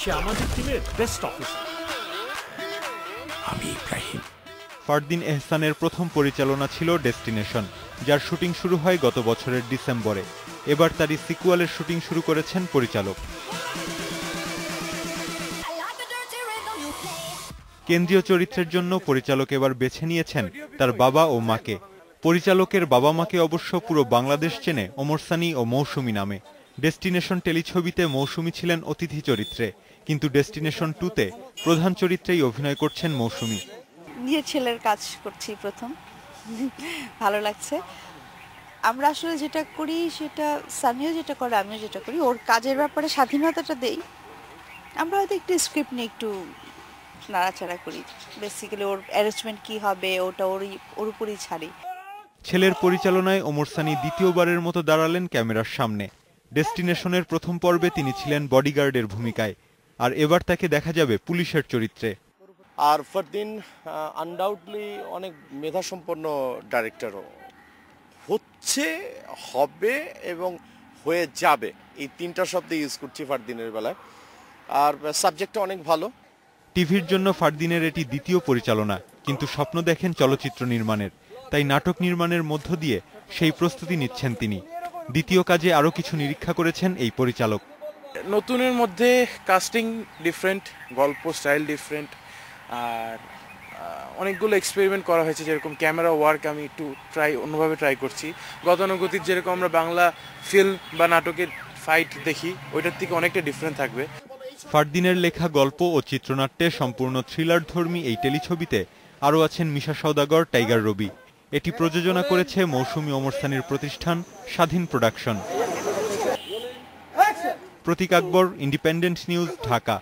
সে আমাদের টিমের best officer. আমি ইব্রাহিম। ফারদিন এহসানের প্রথম পরিচালনা ছিল ডেস্টিনেশন, যার শুটিং শুরু হয় গত বছরের ডিসেম্বরে। এবার তারই সিকুয়ালের শুটিং শুরু করেছেন পরিচালক। কেন্দ্রীয় চরিত্রের জন্য পরিচালক এবার বেছে নিয়েছেন তার বাবা ও মাকে। পরিচালকের বাবা মাকে অবশ্য পুরো বাংলাদেশ চেনে ওমর সানি ও মৌসুমী নামে। ডেস্টিনেশন টেলিছবিতে মৌসুমী ছিলেন অতিথি চরিত্রে, কিন্তু ডেস্টিনেশন 2-তে প্রধান চরিত্রেই অভিনয় করছেন মৌসুমী। নিজের ছেলের কাজ করছি প্রথম, ভালো লাগছে। আমরা আসলে যেটা করি সেটা সানিও যেটা করে, আমিও যেটা করি, ওর কাজের ব্যাপারে স্বাধীনতাটা দেই। আমরা হয়তো একটু স্ক্রিপ্ট নিয়ে একটু নাড়াচাড়া করি, বেসিক্যালি ওর অ্যারেঞ্জমেন্ট কি হবে ওটা ওর উপরই ছাড়ি। ছেলের পরিচালনায় ওমর সানি দ্বিতীয়বারের মতো দাঁড়ালেন ক্যামেরার সামনে। ডেস্টিনেশনের প্রথম পর্বে তিনি ছিলেন বডিগার্ডের ভূমিকায়, আর এবার তাকে দেখা যাবে পুলিশের চরিত্রে। আর ফারদিন আনডাউটলি অনেক মেধাসম্পন্ন ডাইরেক্টরও হচ্ছে, হবে এবং হয়ে যাবে, এই তিনটা শব্দ ইউজ করছি ফারদিনের বেলায়। আর সাবজেক্টটা অনেক ভালো। টিভির জন্য ফারদিনের এটি দ্বিতীয় পরিচালনা, কিন্তু স্বপ্ন দেখেন চলচ্চিত্র নির্মাণের। তাই নাটক নির্মাণের মধ্য দিয়ে সেই প্রস্তুতি নিচ্ছেন তিনি। দ্বিতীয় কাজে আরও কিছু নিরীক্ষা করেছেন এই পরিচালক। নতুনের মধ্যে কাস্টিং ডিফারেন্ট, গল্প স্টাইল ডিফারেন্ট, আর অনেকগুলো এক্সপেরিমেন্ট করা হয়েছে। যেরকম ক্যামেরা ওয়ার্ক আমি একটু অন্যভাবে ট্রাই করছি। গতানুগতিক যেরকম আমরা বাংলা ফিল্ম বা নাটকের ফাইট দেখি, ওইটার থেকে অনেকটা ডিফারেন্ট থাকবে। ফারদিনের লেখা গল্প ও চিত্রনাট্যে সম্পূর্ণ থ্রিলারধর্মী এই টেলিছবিতে আরও আছেন মিশা সওদাগর, টাইগার রবি। এটি প্রযোজনা করেছে মৌসুমী ওমর সানির প্রতিষ্ঠান স্বাধীন প্রোডাকশন। প্রতীক আকবর, ইন্ডিপেন্ডেন্ট নিউজ, ঢাকা।